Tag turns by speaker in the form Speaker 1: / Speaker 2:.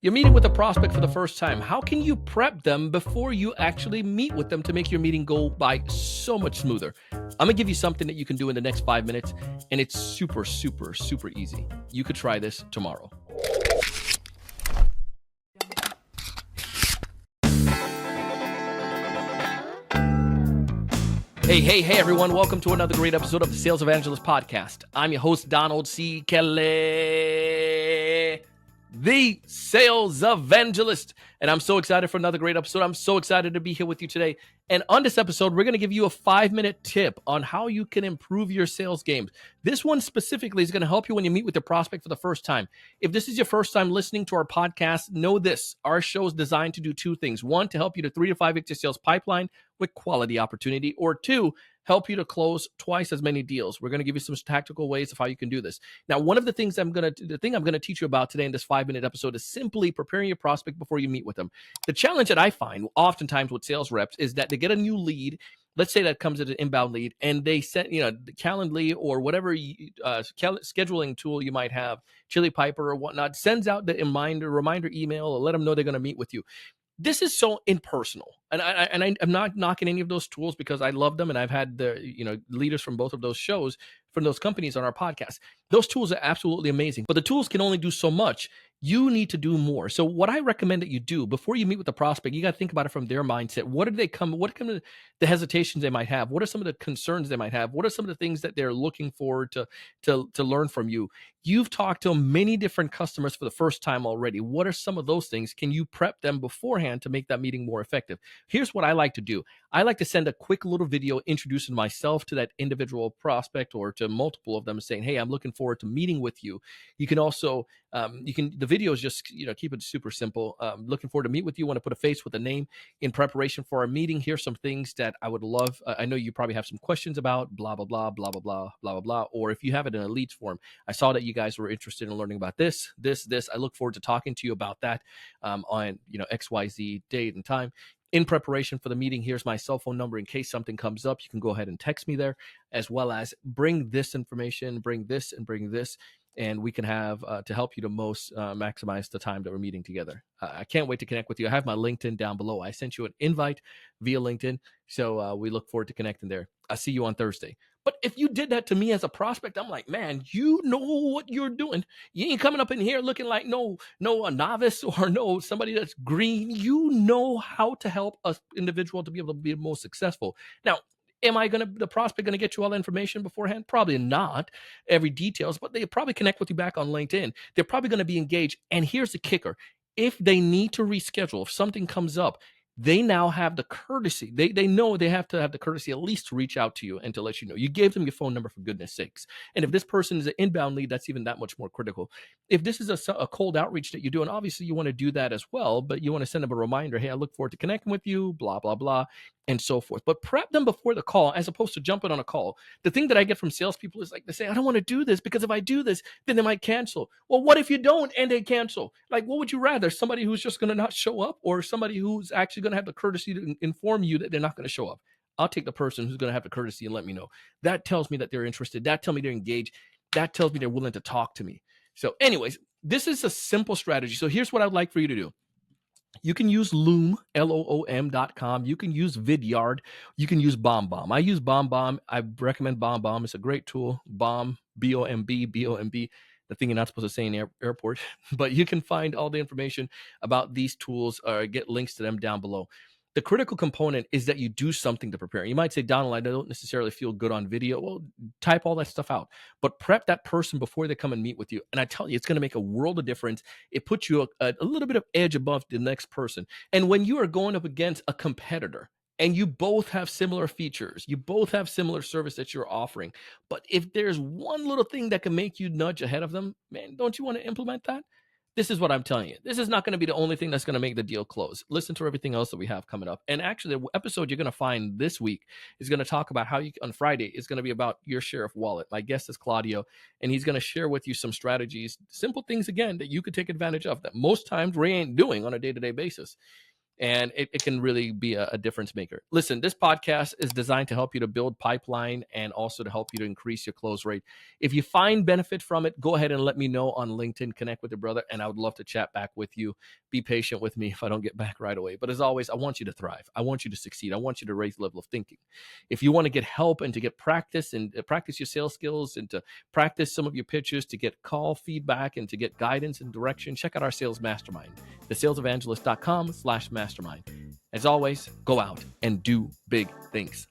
Speaker 1: You're meeting with a prospect for the first time. How can you prep them before you actually meet with them to make your meeting go by so much smoother? I'm going to give you something that you can do in the next 5 minutes, and it's super, super, super easy. You could try this tomorrow. Hey, everyone. Welcome to another great episode of the Sales Evangelist Podcast. I'm your host, Donald C. Kelly, the Sales Evangelist. And I'm so excited for another great episode. I'm so excited to be here with you today. And on this episode, we're going to give you a 5-minute tip on how you can improve your sales game. This one specifically is going to help you when you meet with your prospect for the first time. If this is your first time listening to our podcast, know this. Our show is designed to do two things. One, to help you to 3 to 5x your sales pipeline with quality opportunity. Or two, help you to close twice as many deals. We're going to give you some tactical ways of how you can do this. Now, one of the things I'm going to teach you about today in this 5-minute episode is simply preparing your prospect before you meet with them. The challenge that I find oftentimes with sales reps is that they get a new lead. Let's say that comes as an inbound lead, and they send, the Calendly or whatever scheduling tool you might have, Chili Piper or whatnot, sends out the reminder email or let them know they're going to meet with you. This is so impersonal, and I'm not knocking any of those tools because I love them, and I've had the leaders from both of those shows, from those companies on our podcast. Those tools are absolutely amazing, but the tools can only do so much. You need to do more. So what I recommend that you do before you meet with the prospect, you got to think about it from their mindset. What are the hesitations they might have? What are some of the concerns they might have? What are some of the things that they're looking forward to learn from you? You've talked to many different customers for the first time already. What are some of those things? Can you prep them beforehand to make that meeting more effective? Here's what I like to do. I like to send a quick little video introducing myself to that individual prospect or to multiple of them, saying, hey, I'm looking forward to meeting with you. You can also, the video is just, keep it super simple. Looking forward to meet with you. Want to put a face with a name in preparation for our meeting. Here's some things that I would love. I know you probably have some questions about blah, blah, blah, blah, blah, blah, blah, blah, blah. Or if you have it in a leads form, I saw that you guys were interested in learning about this. I look forward to talking to you about that on, XYZ date and time. In preparation for the meeting, here's my cell phone number in case something comes up. You can go ahead and text me there, as well as bring this information, bring this, and we can have to help you to most maximize the time that we're meeting together. I can't wait to connect with you. I have my LinkedIn down below. I sent you an invite via LinkedIn, so we look forward to connecting there. I'll see you on Thursday. But if you did that to me as a prospect, I'm like, man, you know what you're doing. You ain't coming up in here looking like no a novice or no somebody that's green. You know how to help an individual to be able to be most successful. Now, the prospect going to get you all the information beforehand? Probably not every details, but they probably connect with you back on LinkedIn. They're probably going to be engaged. And here's the kicker. If they need to reschedule, if something comes up, they now have the courtesy. They know they have to have the courtesy at least to reach out to you and to let you know. You gave them your phone number, for goodness sakes. And if this person is an inbound lead, that's even that much more critical. If this is a cold outreach that you do, and obviously you want to do that as well, but you want to send them a reminder, hey, I look forward to connecting with you, blah, blah, blah, and so forth. But prep them before the call as opposed to jumping on a call. The thing that I get from salespeople is like, they say, I don't want to do this because if I do this, then they might cancel. Well, what if you don't and they cancel? Like, what would you rather? Somebody who's just going to not show up, or somebody who's actually going to have the courtesy to inform you that they're not going to show up? I'll take the person who's going to have the courtesy and let me know. That tells me that they're interested. That tells me they're engaged. That tells me they're willing to talk to me. So anyways, this is a simple strategy. So here's what I'd like for you to do. You can use Loom, LOOM.com. You can use Vidyard. You can use BombBomb. I use BombBomb. I recommend BombBomb. It's a great tool. Bomb, B-O-M-B, B-O-M-B. The thing you're not supposed to say in airport. But you can find all the information about these tools or get links to them down below. The critical component is that you do something to prepare. You might say, Donald, I don't necessarily feel good on video. Well, type all that stuff out, but prep that person before they come and meet with you. And I tell you, it's going to make a world of difference. It puts you a little bit of edge above the next person. And when you are going up against a competitor and you both have similar features, you both have similar service that you're offering, but if there's one little thing that can make you nudge ahead of them, man, don't you want to implement that? This is what I'm telling you. This is not going to be the only thing that's going to make the deal close. Listen to everything else that we have coming up. And actually, the episode you're going to find this week is going to talk about how you, on Friday, is going to be about your share of wallet. My guest is Claudio, and he's going to share with you some strategies, simple things, again, that you could take advantage of that most times Ray ain't doing on a day-to-day basis. and it can really be a difference maker. Listen, this podcast is designed to help you to build pipeline and also to help you to increase your close rate. If you find benefit from it, go ahead and let me know on LinkedIn, connect with your brother, and I would love to chat back with you. Be patient with me if I don't get back right away. But as always, I want you to thrive. I want you to succeed. I want you to raise the level of thinking. If you want to get help and to get practice and practice your sales skills and to practice some of your pitches, to get call feedback and to get guidance and direction, check out our sales mastermind, thesalesevangelist.com/mastermind. As always, go out and do big things.